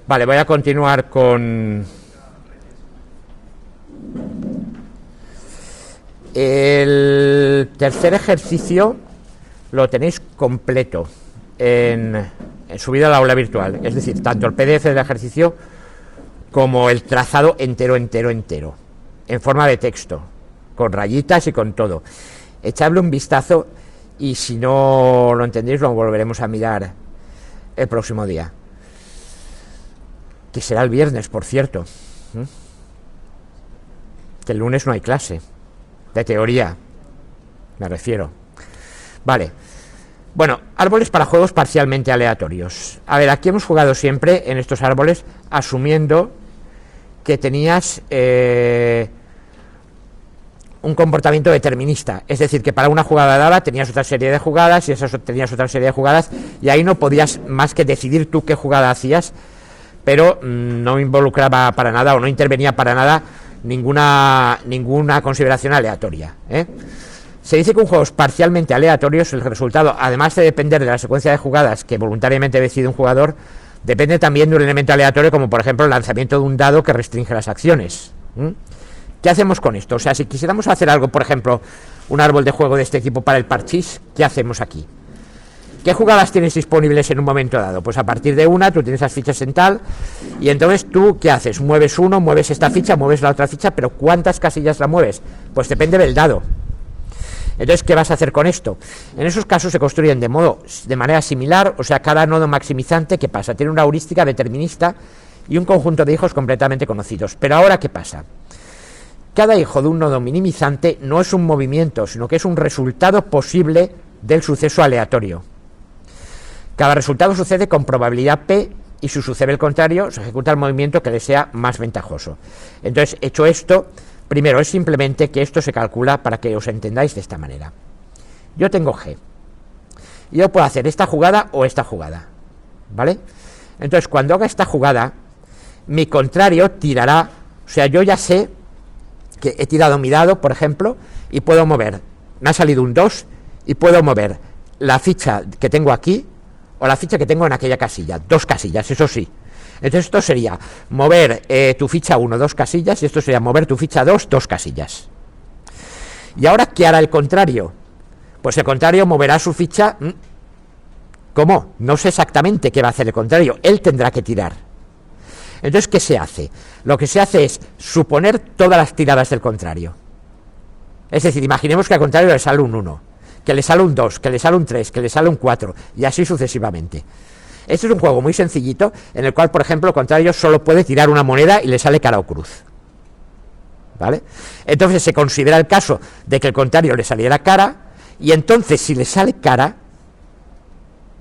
Vale, voy a continuar con el tercer ejercicio. Lo tenéis completo en subido al aula virtual, es decir, tanto el PDF del ejercicio como el trazado entero, en forma de texto, con rayitas y con todo. Echadle un vistazo y si no lo entendéis lo volveremos a mirar el próximo día, que será el viernes, por cierto, que el lunes no hay clase de teoría, me refiero. Vale, bueno, árboles para juegos parcialmente aleatorios. A ver, aquí hemos jugado siempre en estos árboles asumiendo que tenías un comportamiento determinista, es decir, que para una jugada dada tenías otra serie de jugadas y esas tenías otra serie de jugadas y ahí no podías más que decidir tú qué jugada hacías, pero no involucraba para nada o no intervenía para nada ninguna consideración aleatoria, Se dice que un juego es parcialmente aleatorio, el resultado, además de depender de la secuencia de jugadas que voluntariamente decide un jugador, depende también de un elemento aleatorio, como por ejemplo el lanzamiento de un dado que restringe las acciones. ¿Qué hacemos con esto? O sea, si quisiéramos hacer algo, por ejemplo, un árbol de juego de este tipo para el parchís, ¿qué hacemos aquí? ¿Qué jugadas tienes disponibles en un momento dado? Pues a partir de una, tú tienes las fichas en tal, y entonces tú, ¿qué haces? Mueves uno, mueves esta ficha, mueves la otra ficha, pero ¿cuántas casillas la mueves? Pues depende del dado. Entonces, ¿qué vas a hacer con esto? En esos casos se construyen de manera similar, o sea, cada nodo maximizante, ¿qué pasa? Tiene una heurística determinista y un conjunto de hijos completamente conocidos. Pero ahora, ¿qué pasa? Cada hijo de un nodo minimizante no es un movimiento, sino que es un resultado posible del suceso aleatorio. Cada resultado sucede con probabilidad P y si sucede el contrario, se ejecuta el movimiento que le sea más ventajoso. Entonces, hecho esto, primero es simplemente que esto se calcula para que os entendáis de esta manera. Yo tengo G. Y yo puedo hacer esta jugada o esta jugada, ¿vale? Entonces, cuando haga esta jugada, mi contrario tirará, o sea, yo ya sé que he tirado mi dado, por ejemplo, y puedo mover, me ha salido un 2, y puedo mover la ficha que tengo aquí, o la ficha que tengo en aquella casilla, 2 casillas, eso sí. Entonces esto sería mover tu ficha 1, 2 casillas, y esto sería mover tu ficha 2, 2 casillas. ¿Y ahora qué hará el contrario? Pues el contrario moverá su ficha. ¿Cómo? No sé exactamente qué va a hacer el contrario, él tendrá que tirar. Entonces, ¿qué se hace? Lo que se hace es suponer todas las tiradas del contrario. Es decir, imaginemos que al contrario le sale un 1, que le sale un 2, que le sale un 3, que le sale un 4, y así sucesivamente. Este es un juego muy sencillito, en el cual, por ejemplo, el contrario solo puede tirar una moneda y le sale cara o cruz, ¿vale? Entonces se considera el caso de que el contrario le saliera cara, y entonces si le sale cara,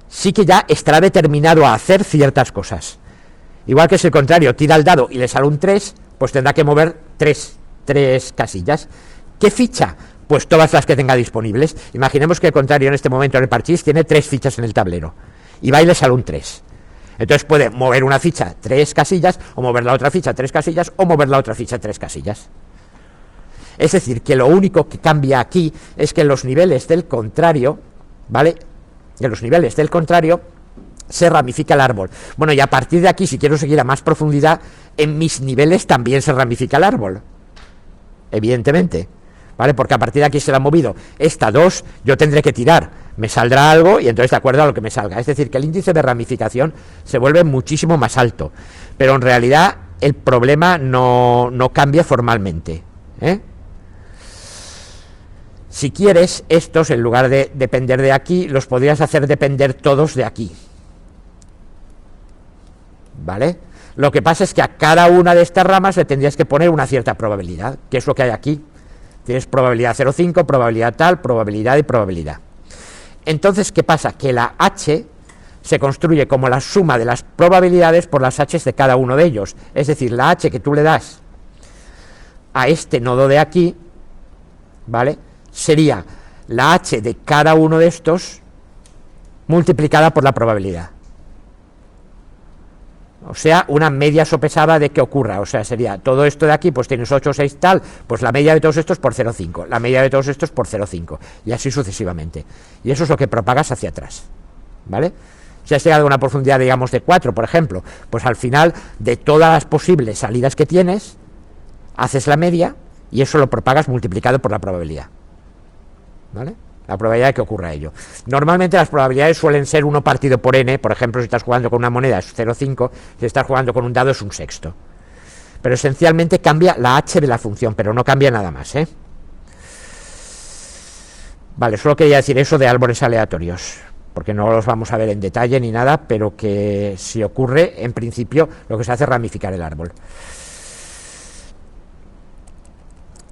sí que ya estará determinado a hacer ciertas cosas. Igual que si el contrario tira el dado y le sale un 3, pues tendrá que mover 3 casillas. ¿Qué ficha? Pues todas las que tenga disponibles. Imaginemos que el contrario en este momento en el parchís tiene 3 fichas en el tablero, y va y le sale un 3. Entonces puede mover una ficha 3 casillas, o mover la otra ficha 3 casillas, o mover la otra ficha 3 casillas. Es decir, que lo único que cambia aquí es que en los niveles del contrario, ¿vale? En los niveles del contrario se ramifica el árbol. Bueno, y a partir de aquí, si quiero seguir a más profundidad, en mis niveles también se ramifica el árbol, evidentemente, ¿vale? Porque a partir de aquí se la ha movido esta 2, yo tendré que tirar, me saldrá algo y entonces de acuerdo a lo que me salga. Es decir, que el índice de ramificación se vuelve muchísimo más alto, pero en realidad el problema no cambia formalmente, Si quieres, estos, en lugar de depender de aquí, los podrías hacer depender todos de aquí, ¿vale? Lo que pasa es que a cada una de estas ramas le tendrías que poner una cierta probabilidad, que es lo que hay aquí. Tienes probabilidad 0,5, probabilidad tal, probabilidad y probabilidad. Entonces, ¿qué pasa? Que la H se construye como la suma de las probabilidades por las H's de cada uno de ellos. Es decir, la H que tú le das a este nodo de aquí, ¿vale?, sería la H de cada uno de estos multiplicada por la probabilidad. O sea, una media sopesada de que ocurra. O sea, sería todo esto de aquí, pues tienes 8, 6, tal, pues la media de todos estos por 0,5, la media de todos estos por 0,5, y así sucesivamente. Y eso es lo que propagas hacia atrás, ¿vale? Si has llegado a una profundidad, digamos, de 4, por ejemplo, pues al final, de todas las posibles salidas que tienes, haces la media y eso lo propagas multiplicado por la probabilidad. ¿Vale? La probabilidad de que ocurra ello. Normalmente las probabilidades suelen ser 1 partido por n. Por ejemplo, si estás jugando con una moneda es 0,5, si estás jugando con un dado es 1/6. Pero esencialmente cambia la h de la función, pero no cambia nada más, ¿eh? Vale, solo quería decir eso de árboles aleatorios, porque no los vamos a ver en detalle ni nada, pero que si ocurre, en principio, lo que se hace es ramificar el árbol.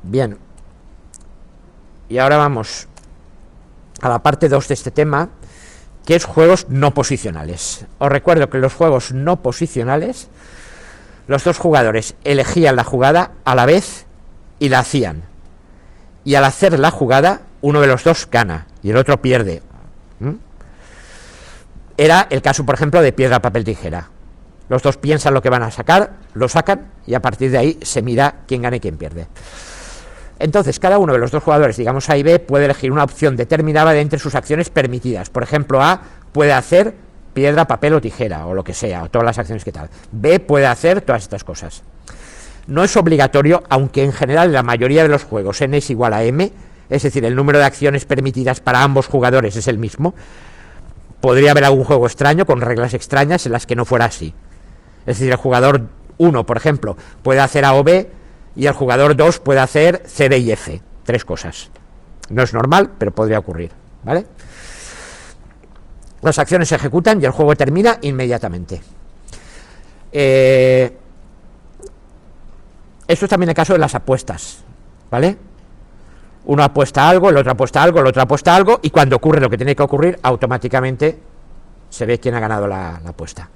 Bien. Y ahora vamos a la parte 2 de este tema, que es juegos no posicionales. Os recuerdo que los juegos no posicionales, los dos jugadores elegían la jugada a la vez y la hacían. Y al hacer la jugada, uno de los dos gana y el otro pierde. Era el caso, por ejemplo, de piedra, papel, tijera. Los dos piensan lo que van a sacar, lo sacan y a partir de ahí se mira quién gana y quién pierde. Entonces, cada uno de los dos jugadores, digamos A y B, puede elegir una opción determinada de entre sus acciones permitidas. Por ejemplo, A puede hacer piedra, papel o tijera, o lo que sea, o todas las acciones que tal. B puede hacer todas estas cosas. No es obligatorio, aunque en general en la mayoría de los juegos n es igual a m, es decir, el número de acciones permitidas para ambos jugadores es el mismo. Podría haber algún juego extraño, con reglas extrañas, en las que no fuera así. Es decir, el jugador 1, por ejemplo, puede hacer A o B, y el jugador 2 puede hacer C, D y F. 3 cosas. No es normal, pero podría ocurrir, ¿vale? Las acciones se ejecutan y el juego termina inmediatamente. Esto es también el caso de las apuestas, ¿vale? Uno apuesta algo, el otro apuesta algo, el otro apuesta algo, y cuando ocurre lo que tiene que ocurrir, automáticamente se ve quién ha ganado la apuesta.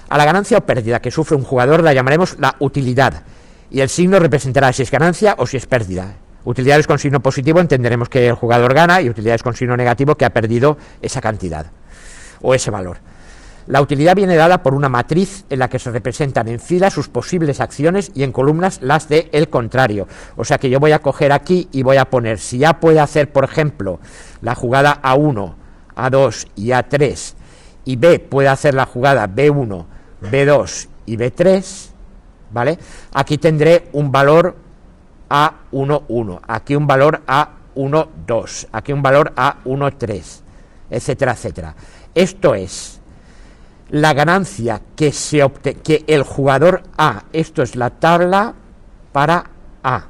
A la ganancia o pérdida que sufre un jugador la llamaremos la utilidad, y el signo representará si es ganancia o si es pérdida. Utilidades con signo positivo entenderemos que el jugador gana, y utilidades con signo negativo que ha perdido esa cantidad o ese valor. La utilidad viene dada por una matriz en la que se representan en fila sus posibles acciones y en columnas las de el contrario. O sea que yo voy a coger aquí y voy a poner, si A puede hacer, por ejemplo, la jugada A1, A2 y A3, y B puede hacer la jugada B1, B2 y B3, ¿vale? Aquí tendré un valor A11, aquí un valor A12, aquí un valor A13, etcétera, etcétera. Esto es la ganancia que que el jugador A, esto es la tabla para A,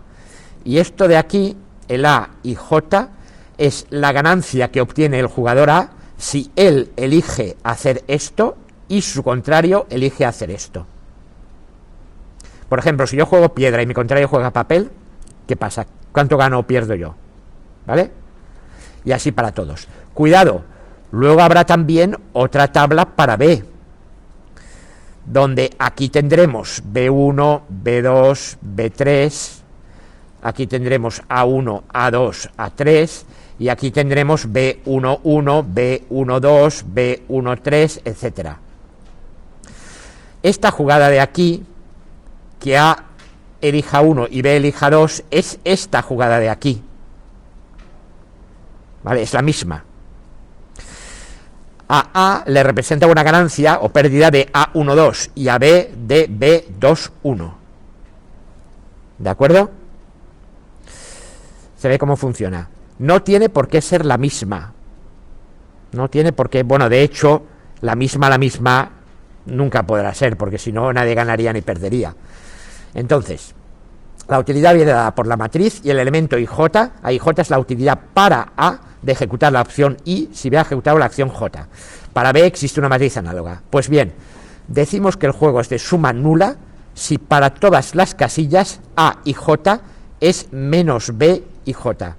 y esto de aquí, el A y J, es la ganancia que obtiene el jugador A si él elige hacer esto y su contrario elige hacer esto. Por ejemplo, si yo juego piedra y mi contrario juega papel, ¿qué pasa? ¿Cuánto gano o pierdo yo? ¿Vale? Y así para todos. Cuidado, luego habrá también otra tabla para B, donde aquí tendremos B1, B2, B3, aquí tendremos A1, A2, A3, y aquí tendremos B11, B12, B13, etcétera. Esta jugada de aquí, que A elija 1 y B elija 2, es esta jugada de aquí, ¿vale? Es la misma. A A le representa una ganancia o pérdida de A12 y a B de B21. ¿De acuerdo? Se ve cómo funciona. No tiene por qué ser la misma. No tiene por qué, bueno, de hecho, la misma nunca podrá ser, porque si no nadie ganaría ni perdería. Entonces, la utilidad viene dada por la matriz y el elemento IJ. A IJ es la utilidad para A de ejecutar la opción I si B ha ejecutado la acción J. Para B existe una matriz análoga. Pues bien, decimos que el juego es de suma nula si para todas las casillas A y J es menos B y J.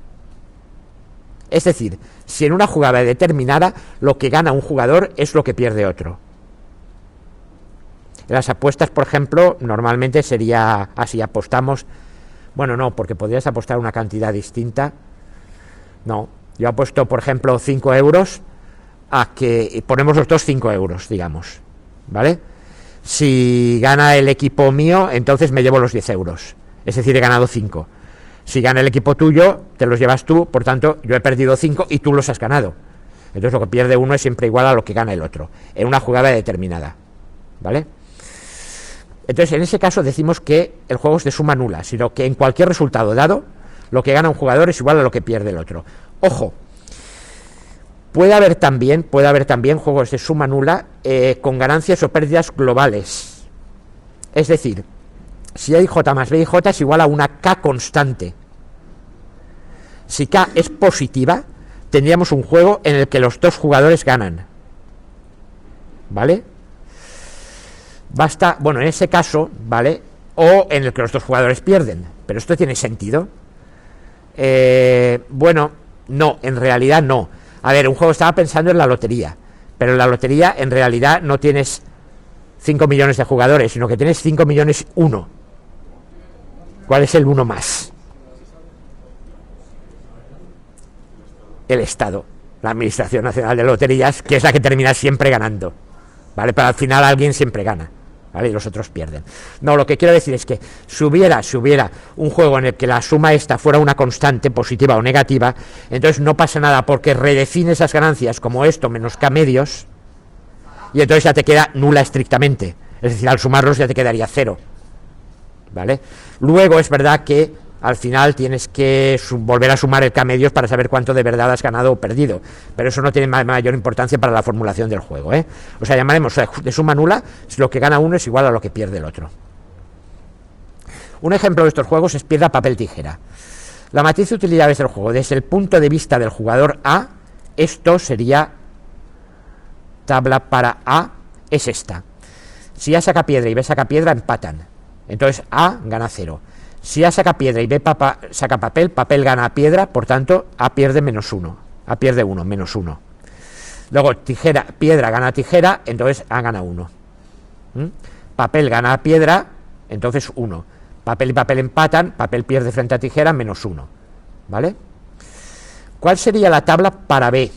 Es decir, si en una jugada determinada lo que gana un jugador es lo que pierde otro. En las apuestas, por ejemplo, normalmente sería así, apostamos, bueno, no, porque podrías apostar una cantidad distinta. No, yo apuesto, por ejemplo, 5 euros a que ponemos los dos 5 euros, digamos, ¿vale? Si gana el equipo mío, entonces me llevo los 10 euros, es decir, he ganado 5. Si gana el equipo tuyo, te los llevas tú, por tanto, yo he perdido 5 y tú los has ganado. Entonces lo que pierde uno es siempre igual a lo que gana el otro, en una jugada determinada, ¿vale? Entonces en ese caso decimos que el juego es de suma nula, sino que en cualquier resultado dado, lo que gana un jugador es igual a lo que pierde el otro. Ojo, puede haber también juegos de suma nula con ganancias o pérdidas globales. Es decir, si hay J más B y J es igual a una K constante. Si K es positiva, tendríamos un juego en el que los dos jugadores ganan, ¿vale? Basta, bueno, en ese caso, ¿vale? O en el que los dos jugadores pierden. Pero esto tiene sentido. Bueno, no, en realidad no. A ver, un juego, estaba pensando en la lotería, pero en la lotería en realidad no tienes 5 millones de jugadores, sino que tienes 5 millones 1. ¿Cuál es el uno más? El Estado, la Administración Nacional de Loterías, que es la que termina siempre ganando, ¿vale? Pero al final alguien siempre gana, ¿vale? Y los otros pierden. No, lo que quiero decir es que si hubiera un juego en el que la suma esta fuera una constante, positiva o negativa, entonces no pasa nada porque redefine esas ganancias como esto menos K medios, y entonces ya te queda nula estrictamente. Es decir, al sumarlos ya te quedaría 0, ¿vale? Luego es verdad que al final tienes que volver a sumar el K medios para saber cuánto de verdad has ganado o perdido, pero eso no tiene mayor importancia para la formulación del juego, ¿eh? O sea, llamaremos de suma nula si lo que gana uno es igual a lo que pierde el otro. Un ejemplo de estos juegos es piedra, papel, tijera. La matriz de utilidades del juego, desde el punto de vista del jugador A, esto sería tabla para A, es esta. Si A saca piedra y B saca piedra, empatan. Entonces A gana 0. Si A saca piedra y B saca papel, papel gana piedra, por tanto A pierde menos 1. A pierde 1, menos 1. Luego piedra gana tijera, entonces A gana 1. Papel gana piedra, entonces 1. Papel y papel empatan, papel pierde frente a tijera, menos 1. ¿Vale? ¿Cuál sería la tabla para B?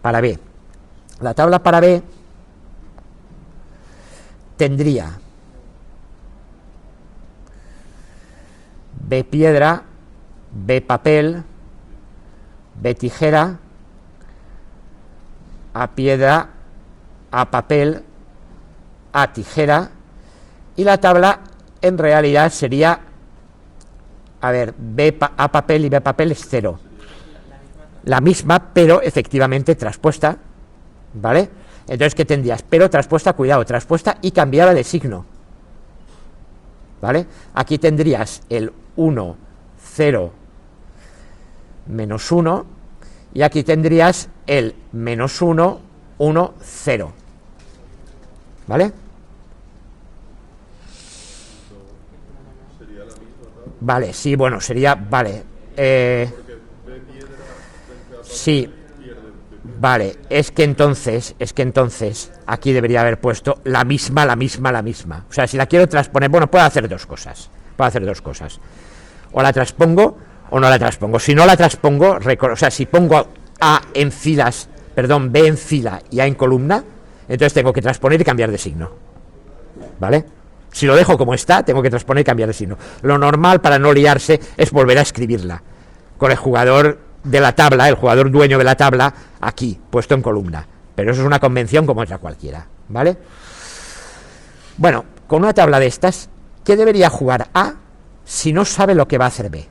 Para B. La tabla para B tendría B piedra, B papel, B tijera, A piedra, A papel, A tijera, y la tabla en realidad sería, a ver, A papel y B papel es 0. La misma, pero efectivamente traspuesta, ¿vale? Entonces, ¿qué tendrías? Pero traspuesta, cuidado, traspuesta y cambiada de signo, ¿vale? Aquí tendrías el 1, 0, menos 1, y aquí tendrías el menos 1, 1, 0, ¿vale? Vale, sí, bueno, sería, vale, sí, vale, es que entonces, aquí debería haber puesto la misma, o sea, si la quiero transponer, bueno, puedo hacer dos cosas, o la transpongo o no la transpongo. Si no la transpongo, o sea, si pongo A en filas, perdón, B en fila y A en columna, entonces tengo que transponer y cambiar de signo, ¿vale? Si lo dejo como está, tengo que transponer y cambiar de signo. Lo normal, para no liarse, es volver a escribirla con el jugador de la tabla, el jugador dueño de la tabla, aquí, puesto en columna. Pero eso es una convención como otra cualquiera, ¿vale? Bueno, con una tabla de estas, ¿qué debería jugar A si no sabe lo que va a hacer B?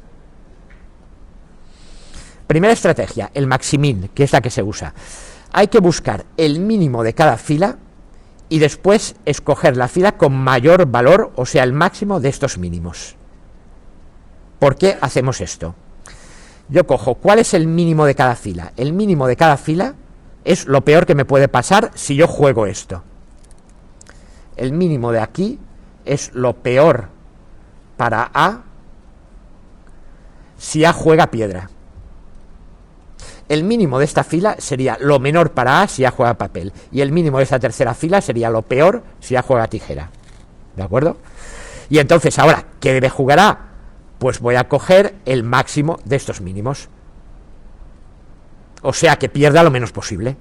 Primera estrategia, el maximin, que es la que se usa. Hay que buscar el mínimo de cada fila y después escoger la fila con mayor valor, o sea, el máximo de estos mínimos. ¿Por qué hacemos esto? Yo cojo, ¿cuál es el mínimo de cada fila? El mínimo de cada fila es lo peor que me puede pasar si yo juego esto. El mínimo de aquí es lo peor para A si A juega piedra. El mínimo de esta fila sería lo menor para A si A juega papel. Y el mínimo de esta tercera fila sería lo peor si A juega tijera. ¿De acuerdo? Y entonces ahora, ¿qué debe jugar A? Pues voy a coger el máximo de estos mínimos. O sea, que pierda lo menos posible.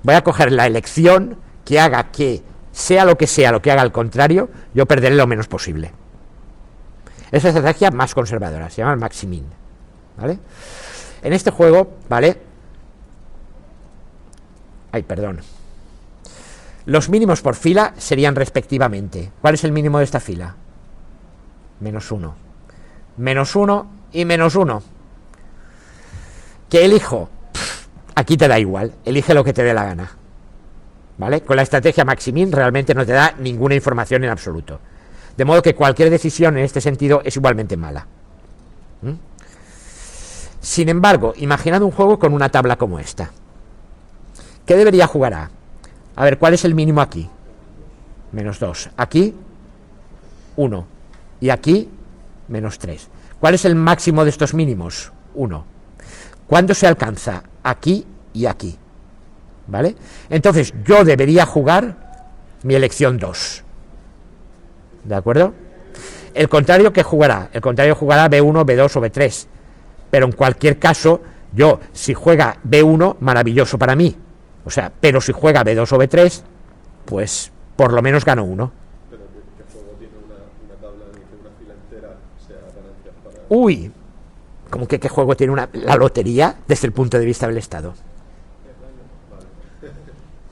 Voy a coger la elección que haga que, sea lo que haga al contrario, yo perderé lo menos posible. Es la estrategia más conservadora, se llama el maximin, ¿vale? En este juego, ¿vale? Ay, perdón. Los mínimos por fila serían respectivamente. ¿Cuál es el mínimo de esta fila? -1. -1 y -1. ¿Qué elijo? Aquí te da igual. Elige lo que te dé la gana. ¿Vale? Con la estrategia Maximin realmente no te da ninguna información en absoluto. De modo que cualquier decisión en este sentido es igualmente mala. Sin embargo, imaginad un juego con una tabla como esta. ¿Qué debería jugar A? A ver, ¿cuál es el mínimo aquí? -2. Aquí, 1. Y aquí, -3. ¿Cuál es el máximo de estos mínimos? 1. ¿Cuándo se alcanza? Aquí y aquí. ¿Vale? Entonces, yo debería jugar mi elección 2. ¿De acuerdo? El contrario, ¿qué jugará? El contrario jugará B1, B2 o B3. Pero en cualquier caso, yo, si juega B1, maravilloso para mí. O sea, pero si juega B2 o B3, pues por lo menos gano 1. Pero ¿qué juego tiene una tabla en la que una fila entera sea ganancia para...? Uy, ¿cómo que qué juego tiene la lotería desde el punto de vista del Estado?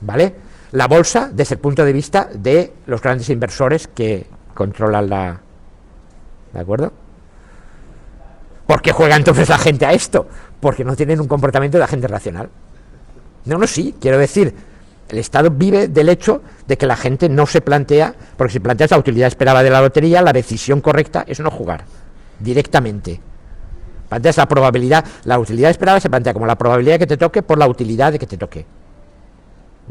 ¿Vale? La bolsa desde el punto de vista de los grandes inversores que controlan la... ¿De acuerdo? ¿Por qué juega entonces la gente a esto? Porque no tienen un comportamiento de la gente racional. No, sí, quiero decir, el Estado vive del hecho de que la gente no se plantea, porque si planteas la utilidad esperada de la lotería, la decisión correcta es no jugar, directamente. Planteas la probabilidad, la utilidad esperada se plantea como la probabilidad de que te toque por la utilidad de que te toque.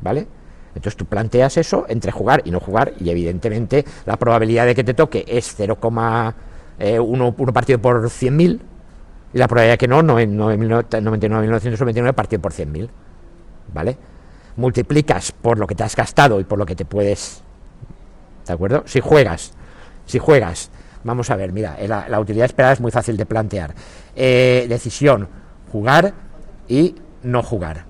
¿Vale? Entonces tú planteas eso entre jugar y no jugar, y evidentemente la probabilidad de que te toque es 0,1 partido por 100.000, y la probabilidad de que no, 99.999 partido por 100.000. ¿Vale? Multiplicas por lo que te has gastado y por lo que te puedes... ¿De acuerdo? Si juegas, vamos a ver, mira, la utilidad esperada es muy fácil de plantear. Decisión, jugar y no jugar.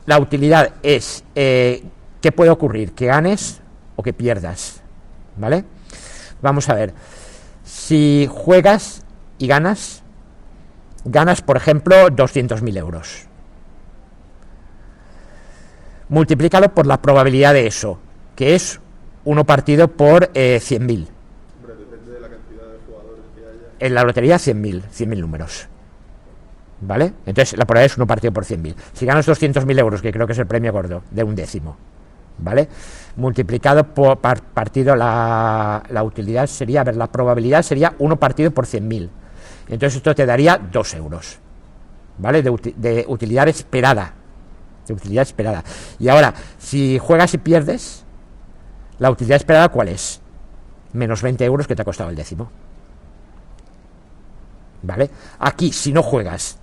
La utilidad es, ¿qué puede ocurrir? Que ganes o que pierdas. ¿Vale? Vamos a ver. Si juegas y ganas, por ejemplo, 200.000 euros. Multiplícalo por la probabilidad de eso, que es 1 partido por 100.000. Hombre, depende de la cantidad de jugadores que haya. En la lotería 100.000 números. ¿Vale? Entonces la probabilidad es 1 partido por 100.000. Si ganas 200.000 euros, que creo que es el premio gordo, de 1/10, ¿vale? Multiplicado por partido la utilidad sería, a ver, la probabilidad sería 1 partido por 100.000. Entonces esto te daría 2 euros, ¿vale? De utilidad esperada. Y ahora, si juegas y pierdes, la utilidad esperada, ¿cuál es? Menos 20 euros que te ha costado el décimo. ¿Vale? Aquí, si no juegas,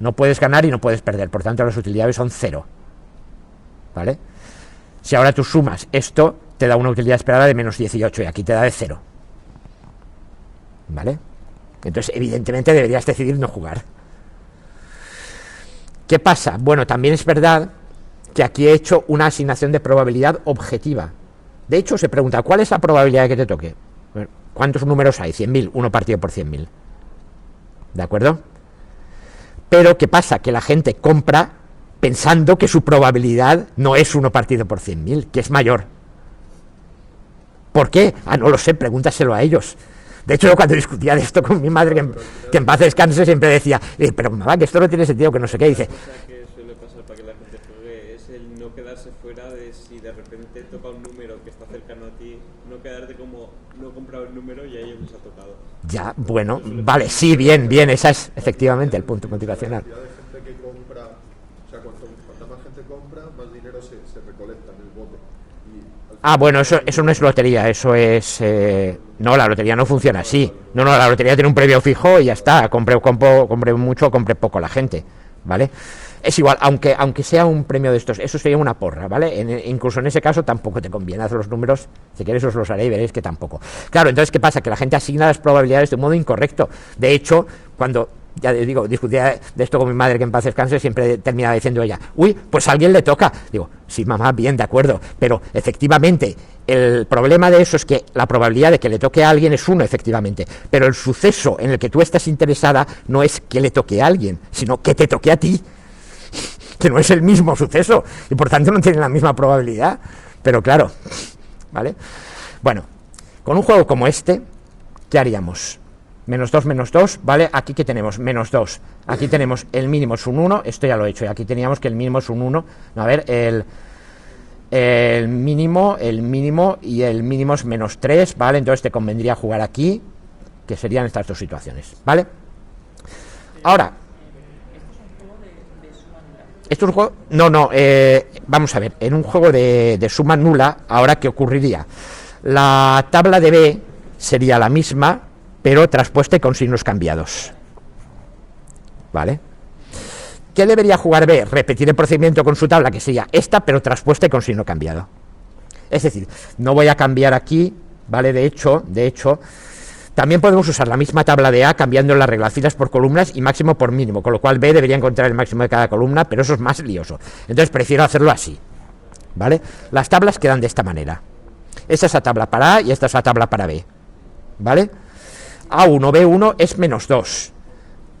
no puedes ganar y no puedes perder, por tanto las utilidades son 0. ¿Vale? Si ahora tú sumas esto, te da una utilidad esperada de menos 18 y aquí te da de 0. ¿Vale? Entonces, evidentemente deberías decidir no jugar. ¿Qué pasa? Bueno, también es verdad que aquí he hecho una asignación de probabilidad objetiva. De hecho, se pregunta, ¿cuál es la probabilidad de que te toque? ¿Cuántos números hay? 100.000, 1 partido por 100.000. ¿De acuerdo? Pero ¿qué pasa? Que la gente compra pensando que su probabilidad no es 1 partido por 100.000, que es mayor. ¿Por qué? No lo sé, pregúntaselo a ellos. De hecho, yo cuando discutía de esto con mi madre, que en paz descanse, siempre decía, pero mamá, que esto no tiene sentido, que no sé qué. Dice, Una cosa que suele pasar para que la gente juegue es el no quedarse fuera de si de repente toca un número que está cercano a ti, no quedarte como no he comprado el número y a ellos les ha tocado. Ya, bueno, vale, sí, bien, esa es efectivamente el punto motivacional. La cantidad de gente que compra, o sea, cuanta más gente compra, más dinero se recolecta en el bote. Bueno, eso no es lotería, eso es... No, la lotería no funciona así. No, la lotería tiene un premio fijo y ya está. Compre mucho o compre poco la gente, ¿vale? Es igual, aunque sea un premio de estos, eso sería una porra, ¿vale? Incluso en ese caso tampoco te conviene hacer los números. Si queréis os los haré y veréis que tampoco. Claro, entonces, ¿qué pasa? Que la gente asigna las probabilidades de un modo incorrecto. De hecho, cuando... Ya les digo, discutía de esto con mi madre, que en paz descanse, siempre terminaba diciendo ella, uy, pues a alguien le toca. Digo, sí, mamá, bien, de acuerdo, pero efectivamente el problema de eso es que la probabilidad de que le toque a alguien es 1, efectivamente, pero el suceso en el que tú estás interesada no es que le toque a alguien, sino que te toque a ti. que no es el mismo suceso y por tanto no tienen la misma probabilidad. Pero claro, ¿vale? Bueno, con un juego como este, ¿qué haríamos? -2, -2, ¿vale? Aquí que tenemos -2, aquí tenemos el mínimo es un 1, esto ya lo he hecho, y aquí teníamos que el mínimo es un 1, no, a ver, el mínimo y el mínimo es -3, ¿vale? Entonces te convendría jugar aquí, que serían estas dos situaciones, ¿vale? Ahora, ¿esto es un juego? No, vamos a ver, en un juego de suma nula, ahora ¿qué ocurriría? La tabla de B sería la misma, pero traspuesta y con signos cambiados, ¿vale? ¿Qué debería jugar B? Repetir el procedimiento con su tabla, que sería esta, pero traspuesta y con signo cambiado. Es decir, no voy a cambiar aquí, ¿vale? De hecho, también podemos usar la misma tabla de A cambiando las reglas, filas por columnas y máximo por mínimo, con lo cual B debería encontrar el máximo de cada columna, pero eso es más lioso. Entonces prefiero hacerlo así, ¿vale? Las tablas quedan de esta manera. Esta es la tabla para A y esta es la tabla para B, ¿vale? A1, B1 es -2.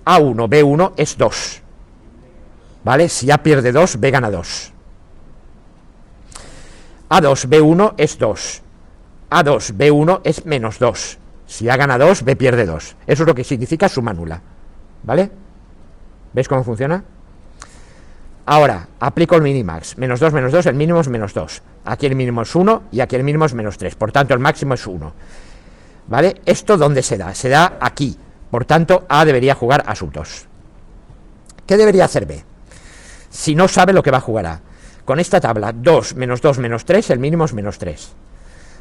A1, B1 es 2. ¿Vale? Si A pierde 2, B gana 2. A2, B1 es 2. A2, B1 es -2. Si A gana 2, B pierde 2. Eso es lo que significa suma nula. ¿Vale? ¿Veis cómo funciona? Ahora, aplico el minimax. -2, -2, el mínimo es -2. Aquí el mínimo es 1 y aquí el mínimo es -3. Por tanto, el máximo es 1. ¿Vale? ¿Esto dónde se da? Se da aquí. Por tanto, A debería jugar asuntos. ¿Qué debería hacer B? Si no sabe lo que va a jugar A. Con esta tabla, 2, -2, -3, el mínimo es -3.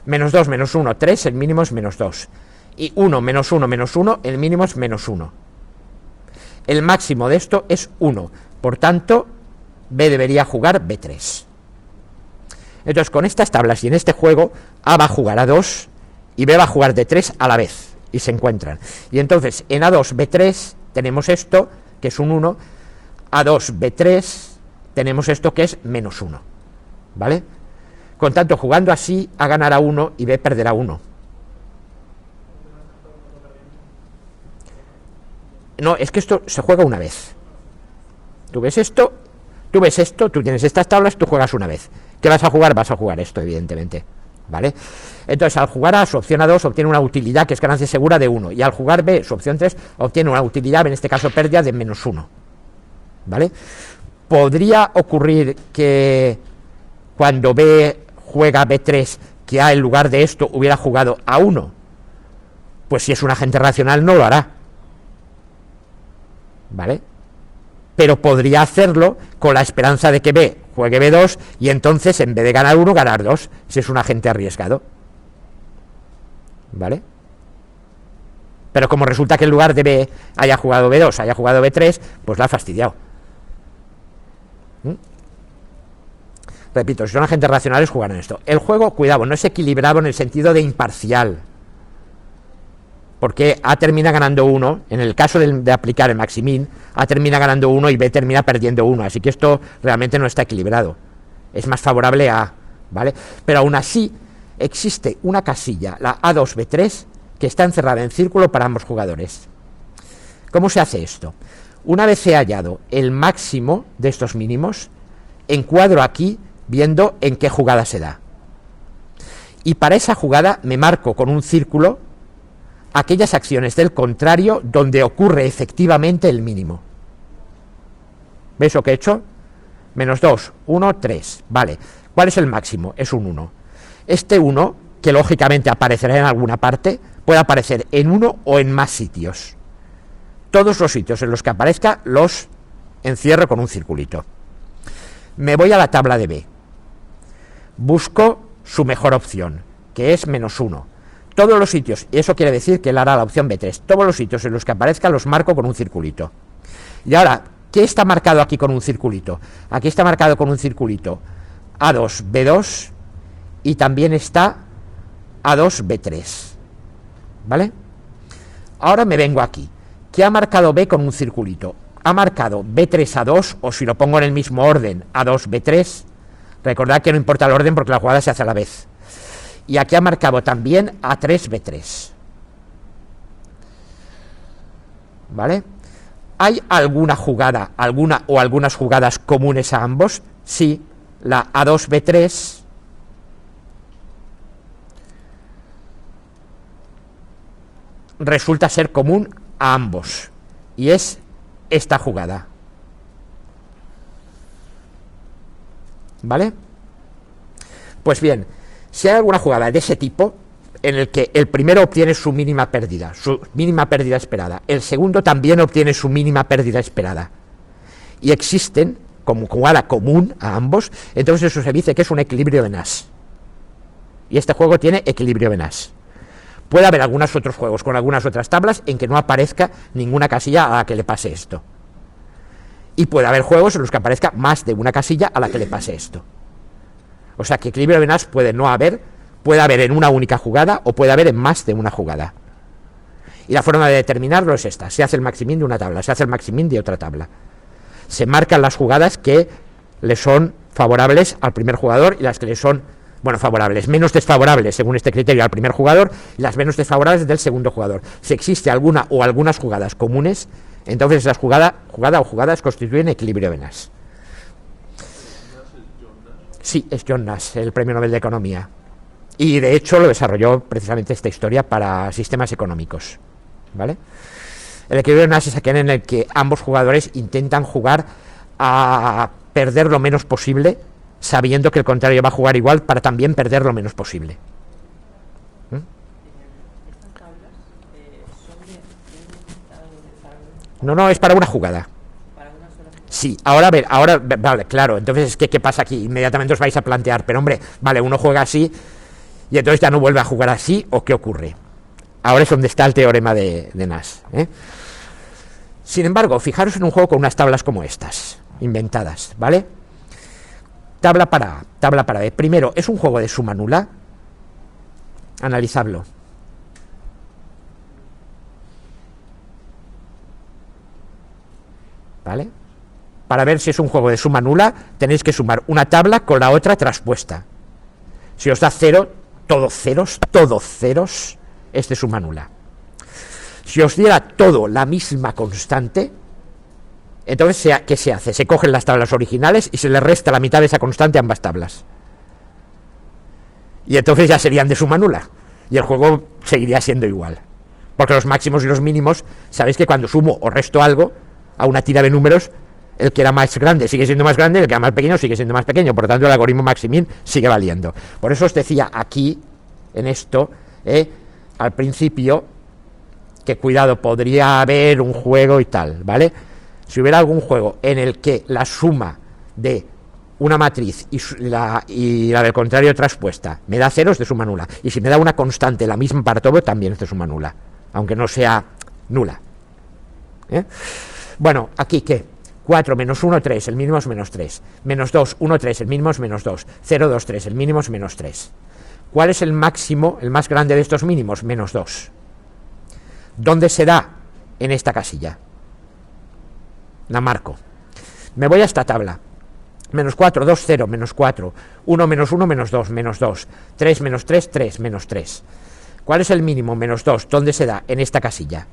-2, -1, 3, el mínimo es -2. Y 1, -1, -1, el mínimo es -1. El máximo de esto es 1. Por tanto, B debería jugar B3. Entonces, con estas tablas y en este juego, A va a jugar A2 y B va a jugar D3 a la vez. Y se encuentran. Y entonces, en A2, B3, tenemos esto, que es un 1. A2, B3, tenemos esto, que es -1. ¿Vale? Con tanto, jugando así, A ganará 1 y B perderá 1. No, es que esto se juega una vez. Tú ves esto, tú tienes estas tablas, tú juegas una vez. ¿Qué vas a jugar? Vas a jugar esto, evidentemente. ¿Vale? Entonces, al jugar A, su opción A2 obtiene una utilidad que es ganancia segura de 1. Y al jugar B, su opción 3, obtiene una utilidad, en este caso pérdida, de -1. ¿Vale? Podría ocurrir que cuando B juega B3, que A en lugar de esto hubiera jugado A1. Pues si es un agente racional no lo hará. ¿Vale? Pero podría hacerlo con la esperanza de que B juegue B2 y entonces en vez de ganar 1, ganar 2, si es un agente arriesgado. ¿Vale? Pero como resulta que en lugar de B haya jugado B2, haya jugado B3, pues la ha fastidiado. Repito, si son agentes racionales jugarán esto. El juego, cuidado, no es equilibrado en el sentido de imparcial, porque A termina ganando 1, en el caso de aplicar el maximin, A termina ganando 1 y B termina perdiendo 1, así que esto realmente no está equilibrado, es más favorable a A, ¿vale? Pero aún así existe una casilla, la A2B3, que está encerrada en círculo para ambos jugadores. ¿Cómo se hace esto? Una vez he hallado el máximo de estos mínimos, encuadro aquí viendo en qué jugada se da, y para esa jugada me marco con un círculo aquellas acciones del contrario donde ocurre efectivamente el mínimo. ¿Veis lo que he hecho? -2, 1, 3. Vale. ¿Cuál es el máximo? Es un 1. Este 1, que lógicamente aparecerá en alguna parte, puede aparecer en uno o en más sitios. Todos los sitios en los que aparezca los encierro con un circulito. Me voy a la tabla de B. Busco su mejor opción, que es -1. Todos los sitios, y eso quiere decir que él hará la opción B3, todos los sitios en los que aparezca los marco con un circulito. Y ahora, ¿qué está marcado aquí con un circulito? Aquí está marcado con un circulito A2, B2 y también está A2, B3. ¿Vale? Ahora me vengo aquí. ¿Qué ha marcado B con un circulito? Ha marcado B3, A2, o si lo pongo en el mismo orden, A2, B3. Recordad que no importa el orden porque la jugada se hace a la vez. Y aquí ha marcado también A3, B3. ¿Vale? ¿Hay alguna jugada, alguna o algunas jugadas comunes a ambos? Sí, la A2, B3 resulta ser común a ambos, y es esta jugada. ¿Vale? Pues bien, si hay alguna jugada de ese tipo en el que el primero obtiene su mínima pérdida esperada, el segundo también obtiene su mínima pérdida esperada, y existen como jugada común a ambos, entonces eso se dice que es un equilibrio de Nash. Y este juego tiene equilibrio de Nash. Puede haber algunos otros juegos con algunas otras tablas en que no aparezca ninguna casilla a la que le pase esto. Y puede haber juegos en los que aparezca más de una casilla a la que le pase esto. O sea que equilibrio de Nash puede no haber, puede haber en una única jugada o puede haber en más de una jugada. Y la forma de determinarlo es esta: se hace el maximín de una tabla, se hace el maximín de otra tabla. Se marcan las jugadas que le son favorables al primer jugador y las que le son, bueno, favorables, menos desfavorables según este criterio al primer jugador, y las menos desfavorables del segundo jugador. Si existe alguna o algunas jugadas comunes, entonces esas jugada o jugadas constituyen equilibrio de Nash. Sí, es John Nash, el premio Nobel de Economía. Y de hecho lo desarrolló precisamente esta historia para sistemas económicos. ¿Vale? El equilibrio de Nash es aquel en el que ambos jugadores intentan jugar a perder lo menos posible, sabiendo que el contrario va a jugar igual para también perder lo menos posible. ¿Estas tablas son de un estado de tabla? No, es para una jugada. ¿Para una sola jugada? Sí, ahora, vale, claro, entonces, ¿qué pasa aquí? Inmediatamente os vais a plantear, pero hombre, vale, uno juega así y entonces ya no vuelve a jugar así, ¿o qué ocurre? Ahora es donde está el teorema de Nash, ¿eh? Sin embargo, fijaros en un juego con unas tablas como estas, inventadas, ¿vale? Tabla para A, tabla para B. Primero, ¿es un juego de suma nula? Analizadlo. ¿Vale? Para ver si es un juego de suma nula, tenéis que sumar una tabla con la otra traspuesta. Si os da 0, todos ceros, es de suma nula. Si os diera todo la misma constante, entonces, ¿qué se hace? Se cogen las tablas originales y se le resta la mitad de esa constante a ambas tablas. Y entonces ya serían de suma nula. Y el juego seguiría siendo igual. Porque los máximos y los mínimos, sabéis que cuando sumo o resto algo a una tira de números, el que era más grande sigue siendo más grande, el que era más pequeño sigue siendo más pequeño. Por lo tanto, el algoritmo maximín sigue valiendo. Por eso os decía aquí, en esto, al principio, que cuidado, podría haber un juego y tal, ¿vale? Si hubiera algún juego en el que la suma de una matriz y la del contrario traspuesta me da 0, es de suma nula. Y si me da una constante la misma para todo, también es de suma nula, aunque no sea nula. Bueno, aquí ¿qué? 4 menos 1, 3, el mínimo es menos 3. Menos 2, 1, 3, el mínimo es menos 2. 0, 2, 3, el mínimo es menos 3. ¿Cuál es el máximo, el más grande de estos mínimos? Menos 2. ¿Dónde se da? En esta casilla. La marco. Me voy a esta tabla. Menos 4, 2, 0, menos 4. 1, menos 1, menos 2, menos 2. 3, menos 3, 3, menos 3. ¿Cuál es el mínimo? Menos 2. ¿Dónde se da? En esta casilla.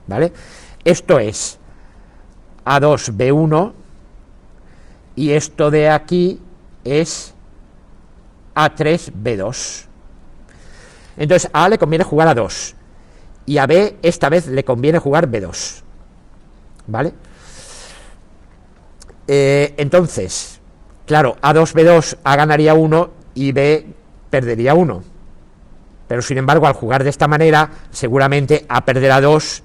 ¿Vale? Esto es A2, B1. Y esto de aquí es A3, B2. Entonces a A le conviene jugar a 2. Y a B esta vez le conviene jugar B2. ¿Vale? Entonces, claro, A2, B2, A ganaría 1 y B perdería 1. Pero sin embargo, al jugar de esta manera, seguramente A perderá 2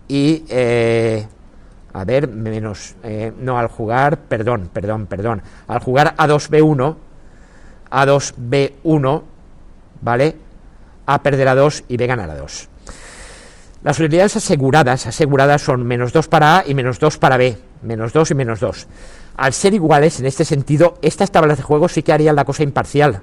y... a ver, menos... no, al jugar... Perdón. Al jugar A2, B1, ¿vale? A perderá 2 y B ganará 2. Las utilidades aseguradas son menos 2 para A y menos 2 para B. Menos 2 y menos 2. Al ser iguales, en este sentido, estas tablas de juego sí que harían la cosa imparcial.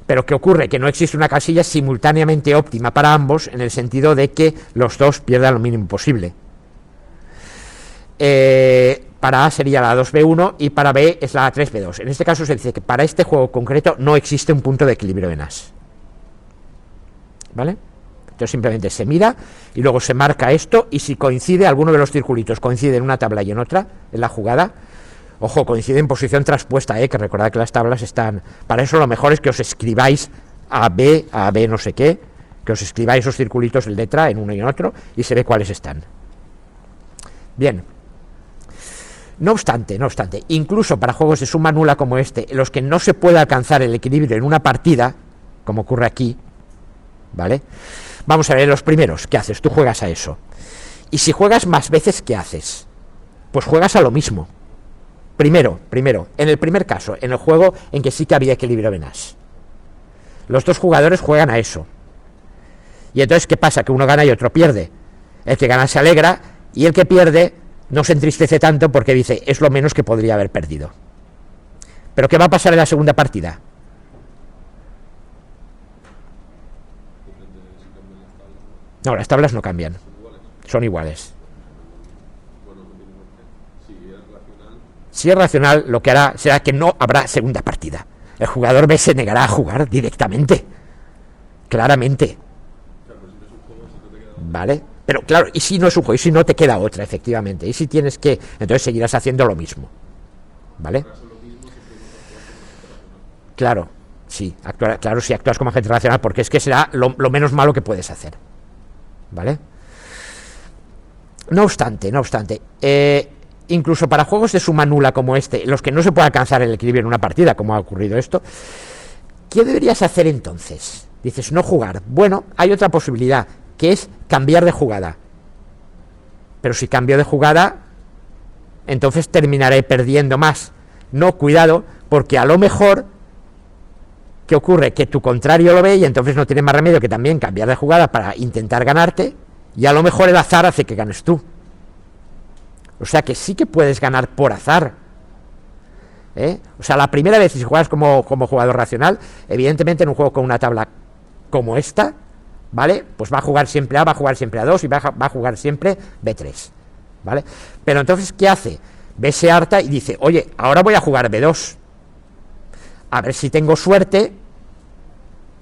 Pero ¿qué ocurre? Que no existe una casilla simultáneamente óptima para ambos, en el sentido de que los dos pierdan lo mínimo posible. Para A sería la A2B1 y para B es la A3B2. En este caso se dice que para este juego concreto no existe un punto de equilibrio de Nash. ¿Vale? Entonces simplemente se mira y luego se marca esto, y si coincide, alguno de los circulitos coincide en una tabla y en otra, en la jugada, ojo, coincide en posición traspuesta, que recordad que las tablas están... Para eso lo mejor es que os escribáis a B no sé qué, que os escribáis esos circulitos en letra en uno y en otro, y se ve cuáles están. Bien. No obstante, incluso para juegos de suma nula como este, en los que no se puede alcanzar el equilibrio en una partida, como ocurre aquí, ¿vale? Vamos a ver los primeros, ¿qué haces? Tú juegas a eso. Y si juegas más veces, ¿qué haces? Pues juegas a lo mismo. Primero, en el primer caso, en el juego en que sí que había equilibrio Benás, los dos jugadores juegan a eso. Y entonces, ¿qué pasa? Que uno gana y otro pierde. El que gana se alegra, y el que pierde no se entristece tanto porque dice, es lo menos que podría haber perdido. Pero ¿qué va a pasar en la segunda partida? No, las tablas no cambian. Son iguales. Si es racional, lo que hará será que no habrá segunda partida. El jugador B se negará a jugar directamente. Claramente. ¿Vale? Pero claro, y si no es un juego, y si no te queda otra, efectivamente, y si tienes que, entonces seguirás haciendo lo mismo, ¿vale? Claro, sí, claro, si actúas como agente racional, porque es que será lo menos malo que puedes hacer, ¿vale? No obstante, incluso para juegos de suma nula como este, en los que no se puede alcanzar el equilibrio en una partida, como ha ocurrido esto, ¿qué deberías hacer entonces? Dices, no jugar. Bueno, hay otra posibilidad, que es cambiar de jugada. Pero si cambio de jugada, entonces terminaré perdiendo más. No, cuidado, porque a lo mejor, ¿qué ocurre? Que tu contrario lo ve y entonces no tiene más remedio que también cambiar de jugada para intentar ganarte, y a lo mejor el azar hace que ganes tú. O sea que sí que puedes ganar por azar. O sea, la primera vez, si juegas como jugador racional, evidentemente en un juego con una tabla como esta, ¿vale? Pues va a jugar siempre A, va a jugar siempre A2 y va a jugar siempre B3, ¿vale? Pero entonces, ¿qué hace? B se harta y dice, oye, ahora voy a jugar B2, a ver si tengo suerte,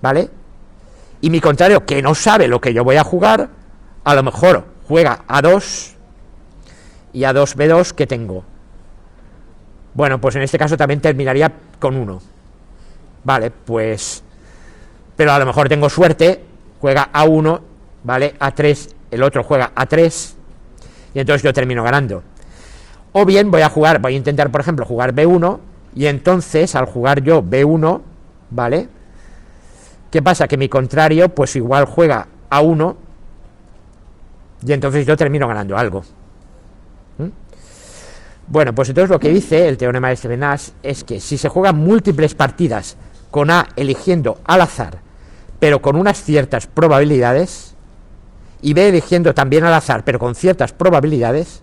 ¿vale? Y mi contrario, que no sabe lo que yo voy a jugar, a lo mejor juega A2 y A2, B2, ¿qué tengo? Bueno, pues en este caso también terminaría con 1, ¿vale? Pues, pero a lo mejor tengo suerte, juega A1, ¿vale? A3, el otro juega A3, y entonces yo termino ganando. O bien voy a intentar, por ejemplo, jugar B1, y entonces al jugar yo B1, ¿vale? ¿Qué pasa? Que mi contrario, pues igual juega A1, y entonces yo termino ganando algo. Bueno, pues entonces lo que dice el teorema de Benás es que si se juegan múltiples partidas con A eligiendo al azar, pero con unas ciertas probabilidades, y B eligiendo también al azar, pero con ciertas probabilidades,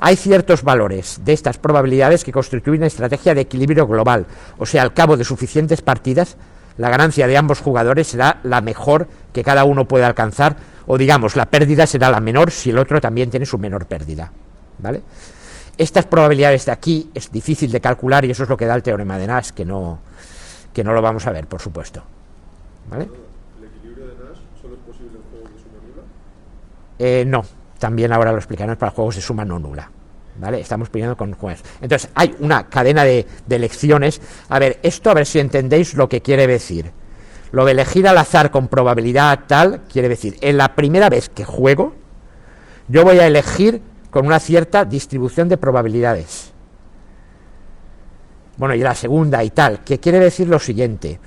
hay ciertos valores de estas probabilidades que constituyen una estrategia de equilibrio global. O sea, al cabo de suficientes partidas, la ganancia de ambos jugadores será la mejor que cada uno puede alcanzar, o digamos, la pérdida será la menor si el otro también tiene su menor pérdida, ¿vale? Estas probabilidades de aquí es difícil de calcular, y eso es lo que da el teorema de Nash, que no lo vamos a ver, por supuesto, ¿vale? ¿El equilibrio de Nash solo es posible en juegos de suma nula? No, también ahora lo explicaremos para juegos de suma no nula, ¿vale? Estamos pidiendo con juegos. Entonces, hay una cadena de lecciones. A ver, esto, a ver si entendéis lo que quiere decir. Lo de elegir al azar con probabilidad tal, quiere decir, en la primera vez que juego, yo voy a elegir con una cierta distribución de probabilidades. Bueno, y la segunda y tal, que quiere decir lo siguiente.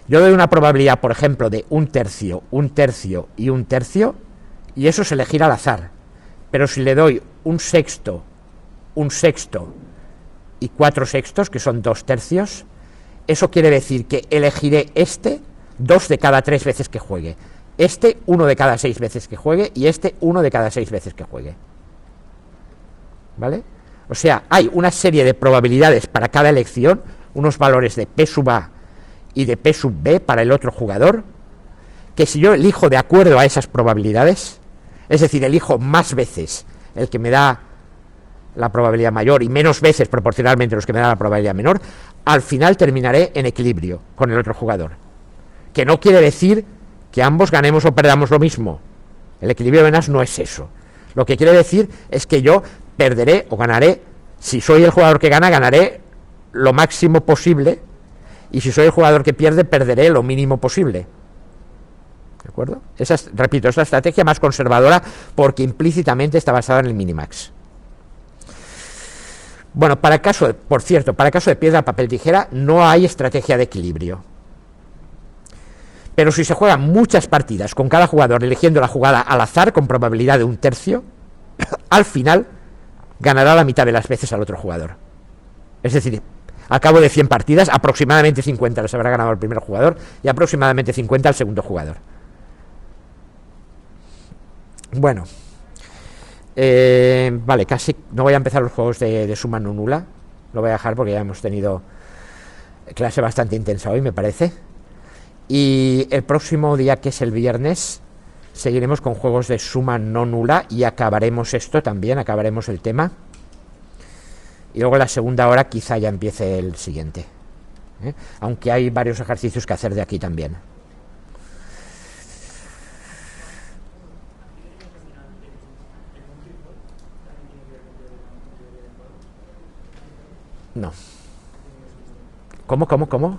Yo doy una probabilidad, por ejemplo, de 1/3, 1/3 y 1/3, y eso es elegir al azar. Pero si le doy 1/6, 1/6 y 4/6, que son 2/3, eso quiere decir que elegiré 2 de cada 3 veces que juegue, 1 de cada 6 veces que juegue, y 1 de cada 6 veces que juegue, ¿vale? O sea, hay una serie de probabilidades para cada elección, unos valores de P sub A y de P sub B para el otro jugador, que si yo elijo de acuerdo a esas probabilidades, es decir, elijo más veces el que me da la probabilidad mayor y menos veces proporcionalmente los que me dan la probabilidad menor, al final terminaré en equilibrio con el otro jugador. Que no quiere decir que ambos ganemos o perdamos lo mismo. El equilibrio de venas no es eso. Lo que quiere decir es que yo perderé o ganaré. Si soy el jugador que gana, ganaré lo máximo posible, y si soy el jugador que pierde, perderé lo mínimo posible. ¿De acuerdo? Esa es, repito, es la estrategia más conservadora porque implícitamente está basada en el minimax. Bueno, para el caso, por cierto, para el caso de piedra, papel, tijera, no hay estrategia de equilibrio. Pero si se juegan muchas partidas con cada jugador eligiendo la jugada al azar con probabilidad de 1/3, al final ganará la mitad de las veces al otro jugador. Es decir, al cabo de 100 partidas, aproximadamente 50 les habrá ganado el primer jugador y aproximadamente 50 al segundo jugador. Bueno, vale, casi no voy a empezar los juegos de suma no nula. Lo voy a dejar porque ya hemos tenido clase bastante intensa hoy, me parece. Y el próximo día, que es el viernes, seguiremos con juegos de suma no nula y acabaremos esto también, acabaremos el tema. Y luego en la segunda hora quizá ya empiece el siguiente, aunque hay varios ejercicios que hacer de aquí también. No. ¿Cómo?